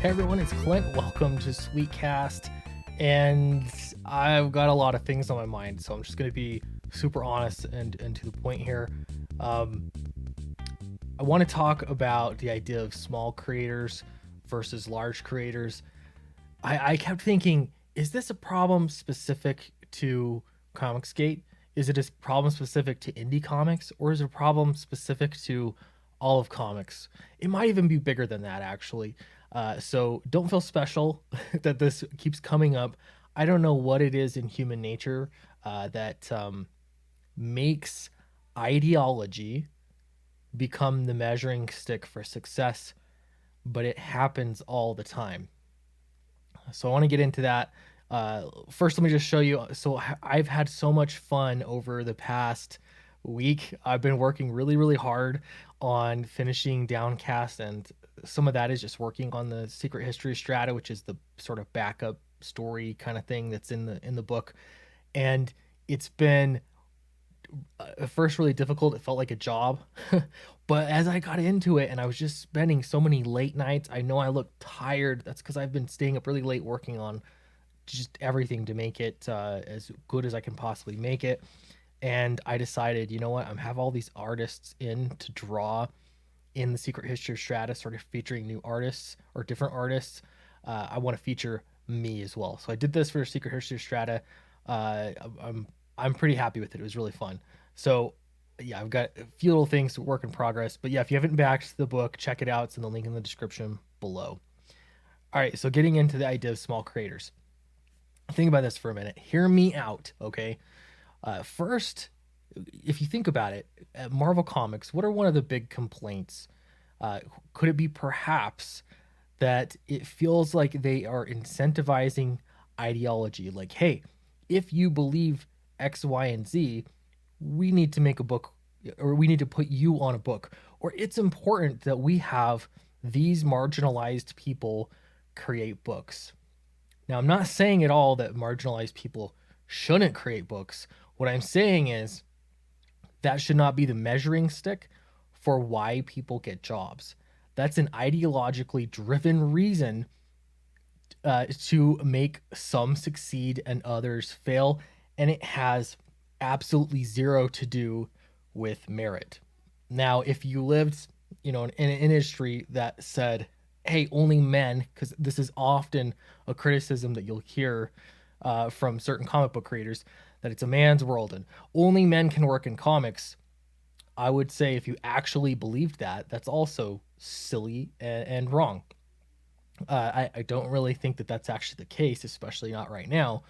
Hey everyone, it's Clint. Welcome to Sweetcast. And I've got a lot of things on my mind, so I'm just going to be super honest and to the point here. Um, I want to talk about the idea of small creators versus large creators. I kept thinking, is this a problem specific to Comicsgate? Is it a problem specific to indie comics, or is it a problem specific to all of comics? It might even be bigger than that, actually. So don't feel special that this keeps coming up. I don't know what it is in human nature that makes ideology become the measuring stick for success, but it happens all the time. So I want to get into that. First, let me just show you. So I've had so much fun over the past week. I've been working really, really hard on finishing Downcast, and some of that is just working on the Secret History Strata, which is the sort of backup story kind of thing that's in the book. And it's been at first really difficult. It felt like a job. But as I got into it and I was just spending so many late nights, I know I look tired. That's because I've been staying up really late working on just everything to make it as good as I can possibly make it. And I decided, you know what, I'm have all these artists in to draw in the Secret History Strata, sort of featuring new artists or different artists. I want to feature me as well. So I did this for Secret History Strata. Uh, I'm I'm pretty happy with it. It was really fun. So yeah, I've got a few little things to work in progress. But yeah, if you haven't backed the book, check it out. It's in the link in the description below. All right, so getting into the idea of small creators. Think about this for a minute. Hear me out, okay? First, if you think about it, at Marvel Comics, what are one of the big complaints? Could it be perhaps that it feels like they are incentivizing ideology? Like, hey, if you believe X, Y, and Z, we need to make a book, or we need to put you on a book, or it's important that we have these marginalized people create books. Now, I'm not saying at all that marginalized people shouldn't create books. What I'm saying is that should not be the measuring stick for why people get jobs. That's an ideologically driven reason to make some succeed and others fail, and it has absolutely zero to do with merit. Now, if you lived, in an industry that said, "Hey, only men," because this is often a criticism that you'll hear from certain comic book creators, that it's a man's world and only men can work in comics. I would say if you actually believed that, that's also silly and wrong. I don't really think that that's actually the case, especially not right now.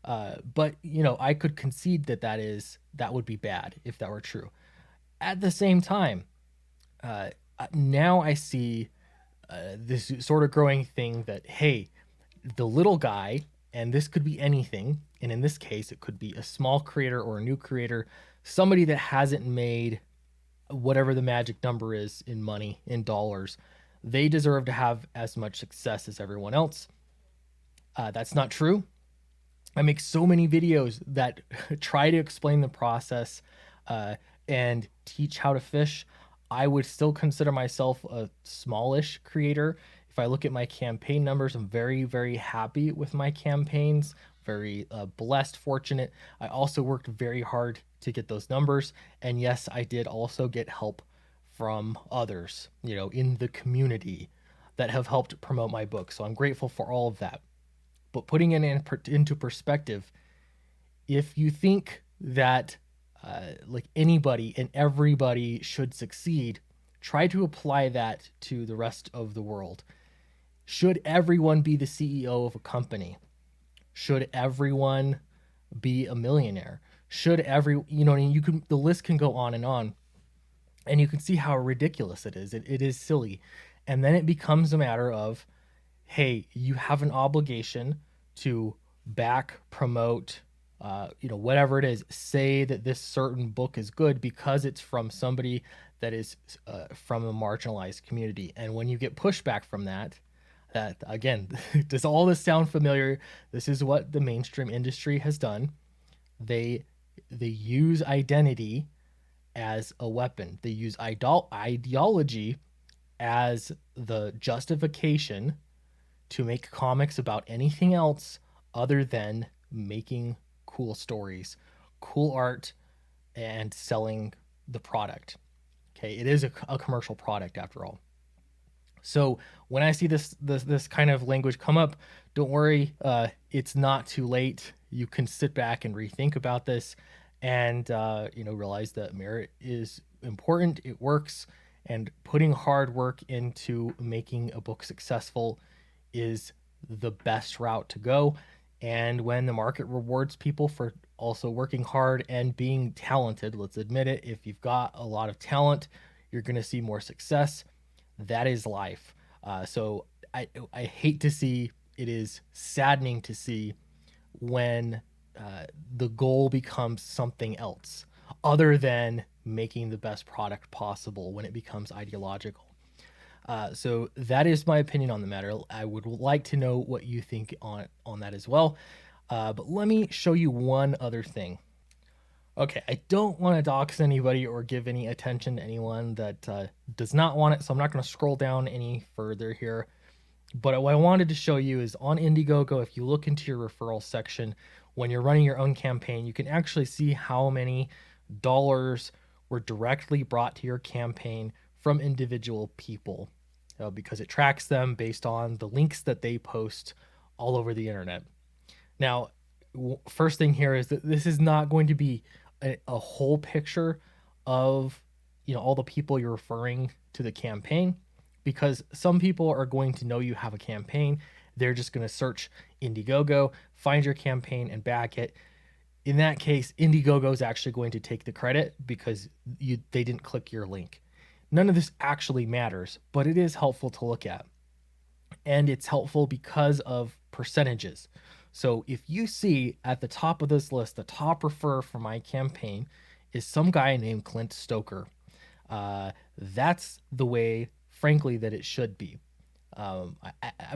But I could concede that that would be bad if that were true. At the same time, uh, now I see this sort of growing thing that, hey, the little guy, and this could be anything, and in this case, it could be a small creator or a new creator, somebody that hasn't made whatever the magic number is in money, in dollars. They deserve to have as much success as everyone else. That's not true. I make so many videos that try to explain the process uh, and teach how to fish. I would still consider myself a smallish creator. If I look at my campaign numbers, I'm very, very happy with my campaigns, very blessed, fortunate. I also worked very hard to get those numbers. And yes, I did also get help from others, in the community that have helped promote my book. So I'm grateful for all of that. But putting it into perspective, if you think that like anybody and everybody should succeed, try to apply that to the rest of the world. Should everyone be the CEO of a company? Should everyone be a millionaire? Should every, you can, the list can go on, and you can see how ridiculous it is. It is silly. And then it becomes a matter of, hey, you have an obligation to back, promote, whatever it is. Say that this certain book is good because it's from somebody that is from a marginalized community. And when you get pushback from that again, does all this sound familiar? This is what the mainstream industry has done. They use identity as a weapon. They use ideology as the justification to make comics about anything else other than making cool stories, cool art, and selling the product. Okay, it is a commercial product after all. So when I see this kind of language come up, don't worry, it's not too late. You can sit back and rethink about this, and realize that merit is important. It works, and putting hard work into making a book successful is the best route to go. And when the market rewards people for also working hard and being talented, let's admit it, if you've got a lot of talent, you're going to see more success. That is life. So I hate to see, it is saddening to see when the goal becomes something else other than making the best product possible, when it becomes ideological. So that is my opinion on the matter. I would like to know what you think on that as well. But let me show you one other thing. Okay, I don't want to dox anybody or give any attention to anyone that does not want it, so I'm not going to scroll down any further here. But what I wanted to show you is on Indiegogo, if you look into your referral section, when you're running your own campaign, you can actually see how many dollars were directly brought to your campaign from individual people, because it tracks them based on the links that they post all over the internet. Now, first thing here is that this is not going to be a whole picture of all the people you're referring to the campaign, because some people are going to know you have a campaign. They're just going to search Indiegogo, find your campaign, and back it. In that case, Indiegogo is actually going to take the credit because they didn't click your link. None of this actually matters, but it is helpful to look at. And it's helpful because of percentages. So if you see at the top of this list, the top refer for my campaign is some guy named Clint Stoker. That's the way, frankly, that it should be. I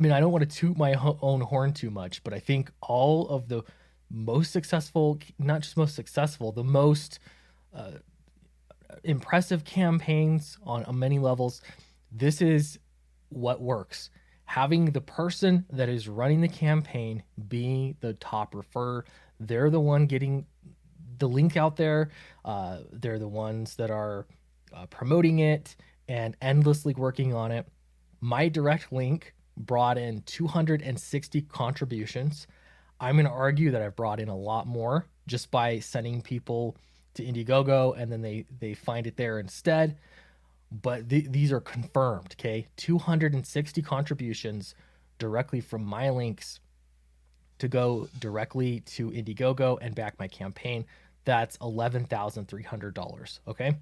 mean, I don't want to toot my own horn too much, but I think all of the most successful, not just most successful, the most impressive campaigns on many levels, this is what works. Having the person that is running the campaign be the top refer, they're the one getting the link out there. They're the ones that are promoting it and endlessly working on it. My direct link brought in 260 contributions. I'm going to argue that I've brought in a lot more just by sending people to Indiegogo and then they find it there instead. But these are confirmed, okay? 260 contributions directly from my links to go directly to Indiegogo and back my campaign. That's $11,300, okay?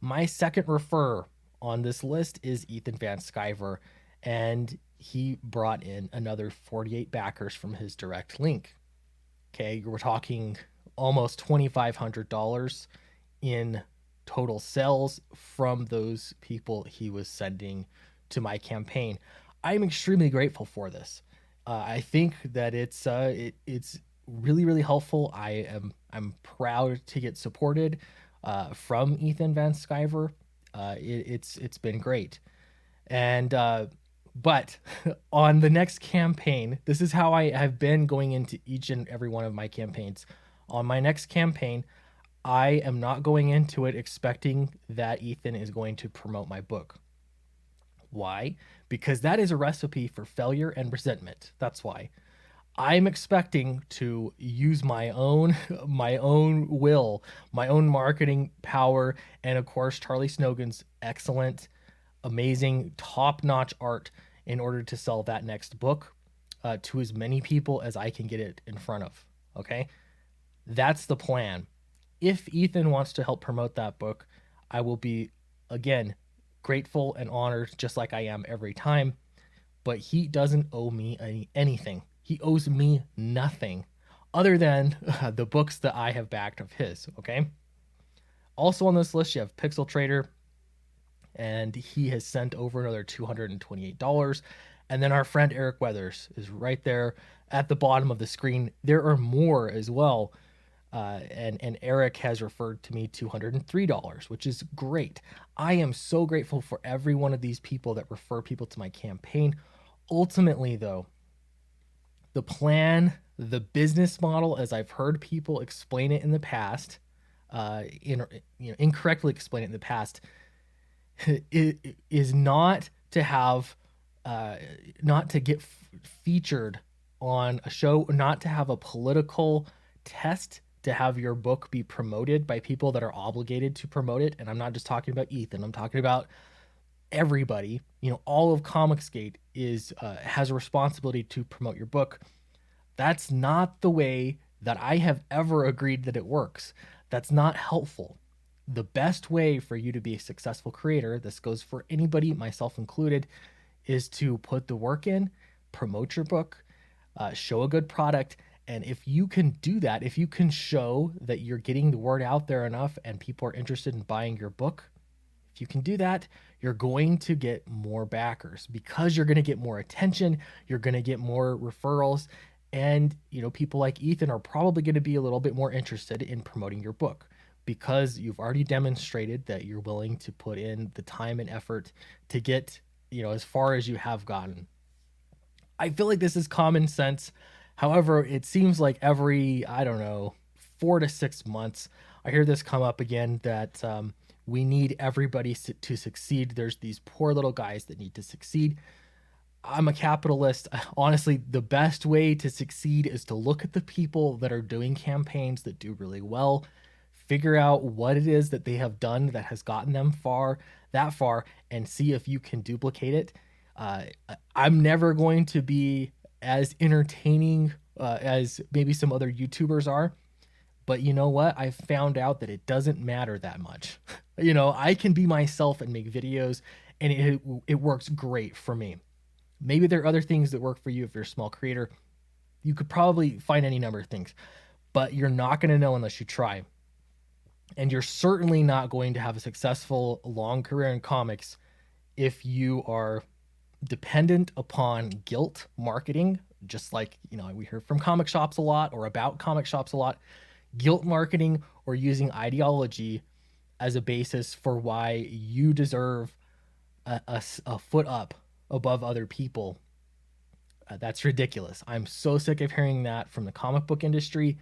My second refer on this list is Ethan Van Sciver, and he brought in another 48 backers from his direct link. Okay, we're talking almost $2,500 in total sales from those people he was sending to my campaign. I'm extremely grateful for this. I think that it's really, really helpful. I'm proud to get supported from Ethan Van Sciver. It's been great. And but on the next campaign, this is how I have been going into each and every one of my campaigns. On my next campaign, I am not going into it expecting that Ethan is going to promote my book. Why? Because that is a recipe for failure and resentment. That's why. I'm expecting to use my own will, my own marketing power, and of course Charlie Snowden's excellent, amazing, top-notch art in order to sell that next book to as many people as I can get it in front of. Okay, that's the plan. If Ethan wants to help promote that book, I will be, again, grateful and honored, just like I am every time. But he doesn't owe me anything. He owes me nothing other than the books that I have backed of his, okay? Also on this list, you have Pixel Trader, and he has sent over another $228. And then our friend Eric Weathers is right there at the bottom of the screen. There are more as well. And Eric has referred to me $203, which is great. I am so grateful for every one of these people that refer people to my campaign. Ultimately, though, the plan, the business model, as I've heard people explain it in the past, incorrectly explain it in the past, is not to have, uh, not to get featured on a show, not to have a political test to have your book be promoted by people that are obligated to promote it. And I'm not just talking about Ethan. I'm talking about everybody. All of Comicsgate is has a responsibility to promote your book. That's not the way that I have ever agreed that it works. That's not helpful. The best way for you to be a successful creator, this goes for anybody, myself included, is to put the work in, promote your book, show a good product. And if you can do that, if you can show that you're getting the word out there enough and people are interested in buying your book, if you can do that, you're going to get more backers because you're going to get more attention, you're going to get more referrals, and people like Ethan are probably going to be a little bit more interested in promoting your book because you've already demonstrated that you're willing to put in the time and effort to get, as far as you have gotten. I feel like this is common sense. However, it seems like every, I don't know, 4 to 6 months, I hear this come up again that we need everybody to succeed. There's these poor little guys that need to succeed. I'm a capitalist. Honestly, the best way to succeed is to look at the people that are doing campaigns that do really well, figure out what it is that they have done that has gotten them that far, and see if you can duplicate it. Uh, I'm never going to be as entertaining as maybe some other YouTubers are, but you know what? I found out that it doesn't matter that much. I can be myself and make videos, and it works great for me. Maybe there are other things that work for you if you're a small creator. You could probably find any number of things, but you're not going to know unless you try. And you're certainly not going to have a successful long career in comics if you are dependent upon guilt marketing, just like, we hear from comic shops a lot or about comic shops a lot, guilt marketing or using ideology as a basis for why you deserve a foot up above other people. That's ridiculous. I'm so sick of hearing that from the comic book industry,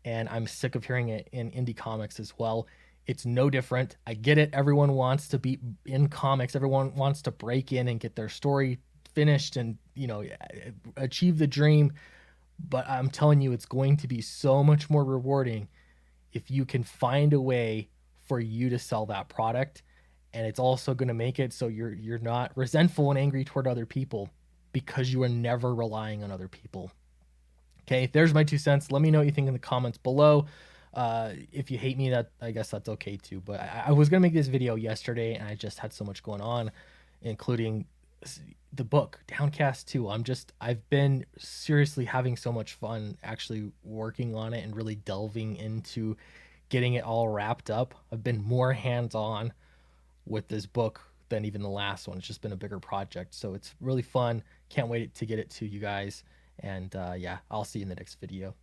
and I'm sick of hearing it in indie comics as well. It's no different. I get it. Everyone wants to be in comics. Everyone wants to break in and get their story finished and, achieve the dream. But I'm telling you, it's going to be so much more rewarding if you can find a way for you to sell that product. And it's also going to make it so you're not resentful and angry toward other people because you are never relying on other people. Okay, there's my 2 cents. Let me know what you think in the comments below. If you hate me, that I guess that's okay too. But I was gonna make this video yesterday, and I just had so much going on, including the book Downcast 2. I've been seriously having so much fun actually working on it and really delving into getting it all wrapped up. I've been more hands-on with this book than even the last one. It's just been a bigger project, so it's really fun. Can't wait to get it to you guys. And yeah, I'll see you in the next video.